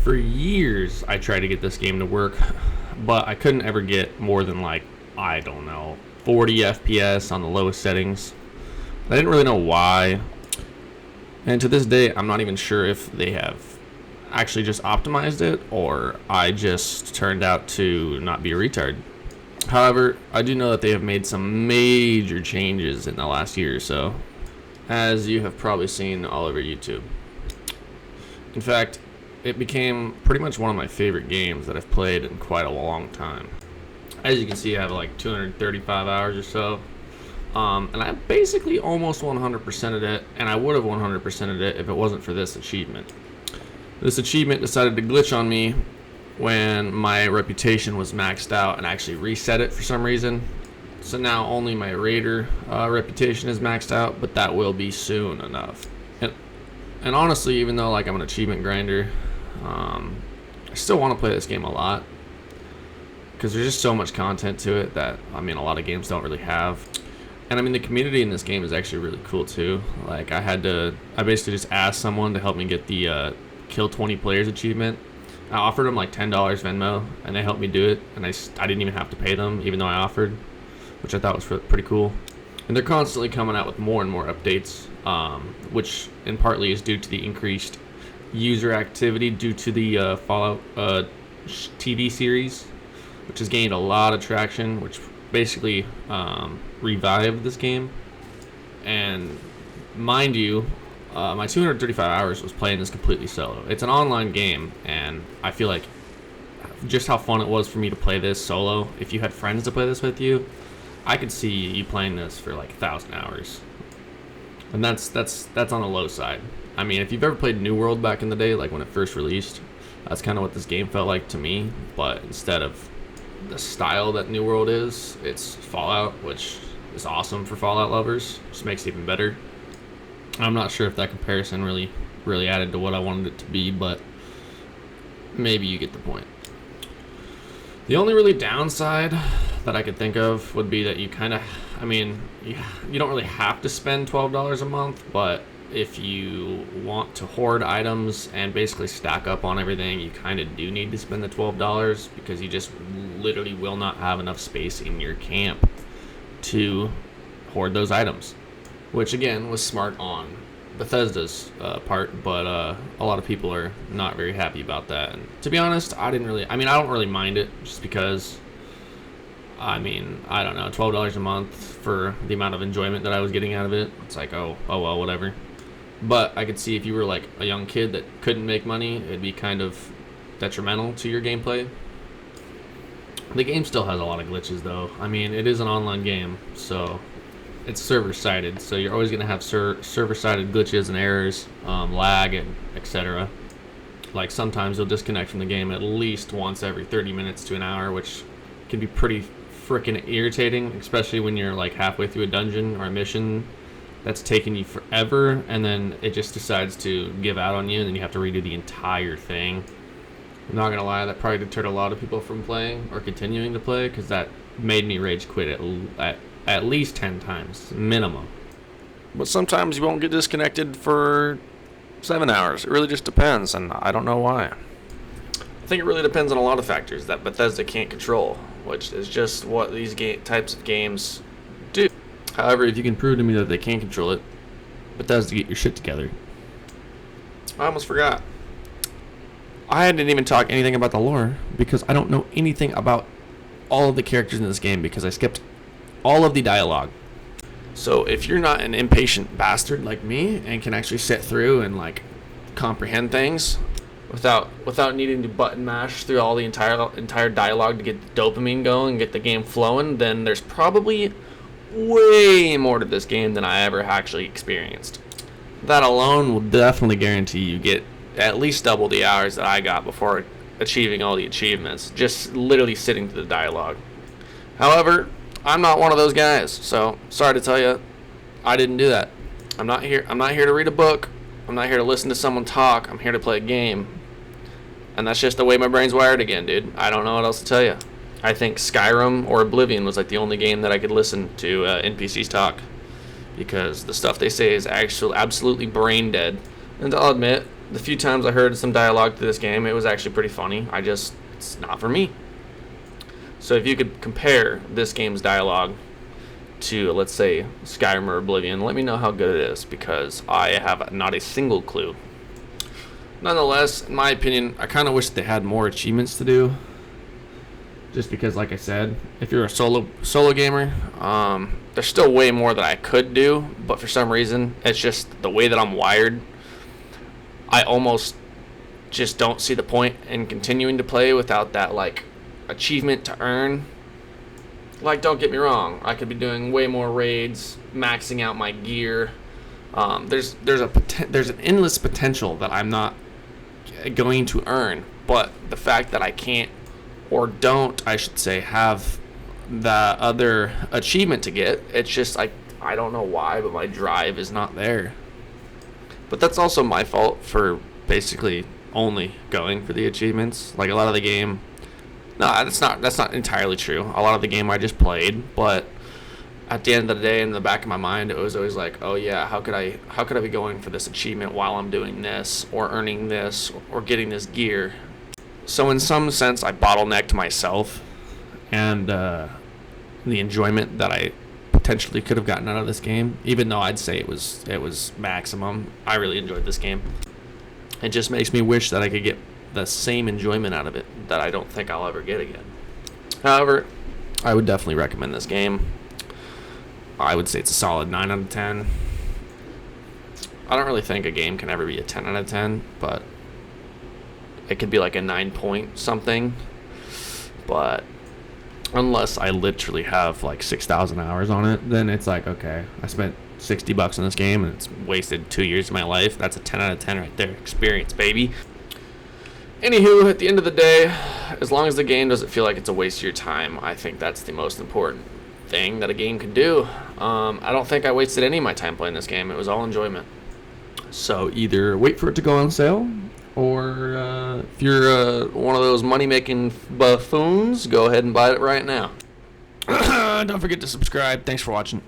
For years, I tried to get this game to work, but I couldn't ever get more than like, I don't know, 40 FPS on the lowest settings. I didn't really know why. And to this day, I'm not even sure if they have actually just optimized it or I just turned out to not be a retard. However, I do know that they have made some major changes in the last year or so, as you have probably seen all over YouTube. In fact, it became pretty much one of my favorite games that I've played in quite a long time. As you can see, I have like 235 hours or so. And I basically almost 100%ed it, and I would have 100%ed it if it wasn't for this achievement. This achievement decided to glitch on me when my reputation was maxed out and actually reset it for some reason. So now only my raider reputation is maxed out, but that will be soon enough. And honestly, even though like I'm an achievement grinder, I still want to play this game a lot because there's just so much content to it that a lot of games don't really have. And the community in this game is actually really cool too. Like I basically just asked someone to help me get the kill 20 players achievement. I offered them like $10 Venmo, and they helped me do it, and I didn't even have to pay them, even though I offered, which I thought was pretty cool. And they're constantly coming out with more and more updates, which in partly is due to the increased user activity due to the Fallout TV series, which has gained a lot of traction, which basically revived this game. And mind you, my 235 hours was playing this completely solo. It's an online game, and I feel like just how fun it was for me to play this solo. If you had friends to play this with you, I could see you playing this for like 1,000 hours. And that's on the low side. If you've ever played New World back in the day, like when it first released, that's kind of what this game felt like to me. But instead of the style that New World is, it's Fallout, which is awesome for Fallout lovers. Just makes it even better. I'm not sure if that comparison really added to what I wanted it to be, but maybe you get the point. The only really downside that I could think of would be that you kind of, you don't really have to spend $12 a month, but if you want to hoard items and basically stack up on everything, you kind of do need to spend the $12 because you just literally will not have enough space in your camp to hoard those items. Which again was smart on Bethesda's part, but a lot of people are not very happy about that. And to be honest, I don't really mind it, just because I don't know, $12 a month for the amount of enjoyment that I was getting out of it. It's like, oh well, whatever. But I could see if you were like a young kid that couldn't make money, it'd be kind of detrimental to your gameplay. The game still has a lot of glitches though. It is an online game, so it's server-sided, so you're always going to have server-sided glitches and errors, lag, and etc. Like sometimes you'll disconnect from the game at least once every 30 minutes to an hour, which can be pretty freaking irritating, especially when you're like halfway through a dungeon or a mission that's taking you forever, and then it just decides to give out on you, and then you have to redo the entire thing. I'm not going to lie, that probably deterred a lot of people from playing or continuing to play, because that made me rage quit at least 10 times, minimum. But sometimes you won't get disconnected for 7 hours. It really just depends, and I don't know why. I think it really depends on a lot of factors that Bethesda can't control, which is just what these types of games do. However, if you can prove to me that they can control it, Bethesda, get your shit together. I almost forgot. I didn't even talk anything about the lore, because I don't know anything about all of the characters in this game, because I skipped all of the dialogue. So if you're not an impatient bastard like me and can actually sit through and like comprehend things without needing to button mash through all the entire dialogue to get the dopamine going and get the game flowing, then there's probably way more to this game than I ever actually experienced. That alone will definitely guarantee you get at least double the hours that I got before achieving all the achievements, just literally sitting through the dialogue. However, I'm not one of those guys, so sorry to tell you, I didn't do that. I'm not here to read a book. I'm not here to listen to someone talk. I'm here to play a game. And that's just the way my brain's wired again, dude. I don't know what else to tell you. I think Skyrim or Oblivion was like the only game that I could listen to NPCs talk, because the stuff they say is actually absolutely brain dead. And I'll admit, The few times I heard some dialogue to this game, it was actually pretty funny. It's not for me. So if you could compare this game's dialogue to, let's say, Skyrim or Oblivion, let me know how good it is, because I have not a single clue. Nonetheless, in my opinion, I kind of wish they had more achievements to do. Just because, like I said, if you're a solo gamer, there's still way more that I could do, but for some reason, it's just the way that I'm wired. I almost just don't see the point in continuing to play without that, like, achievement to earn. Like, don't get me wrong, I could be doing way more raids, maxing out my gear. There's an endless potential that I'm not going to earn, but the fact that I can't, or don't, I should say, have the other achievement to get, it's just like, I don't know why, but my drive is not there. But that's also my fault for basically only going for the achievements. Like, a lot of the game, no, that's not entirely true. A lot of the game I just played, but at the end of the day, in the back of my mind, it was always like, oh yeah, how could I be going for this achievement while I'm doing this, or earning this, or getting this gear? So in some sense, I bottlenecked myself, and the enjoyment that I potentially could have gotten out of this game, even though I'd say it was maximum, I really enjoyed this game. It just makes me wish that I could get the same enjoyment out of it that I don't think I'll ever get again. However, I would definitely recommend this game. I would say it's a solid 9 out of 10. I don't really think a game can ever be a 10 out of 10, but it could be like a 9 point something. But unless I literally have like 6,000 hours on it, then it's like, okay, I spent $60 on this game and it's wasted 2 years of my life. That's a 10 out of 10 right there. Experience, baby. Anywho, at the end of the day, as long as the game doesn't feel like it's a waste of your time, I think that's the most important thing that a game can do. I don't think I wasted any of my time playing this game. It was all enjoyment. So either wait for it to go on sale, or if you're one of those money-making buffoons, go ahead and buy it right now. Don't forget to subscribe. Thanks for watching.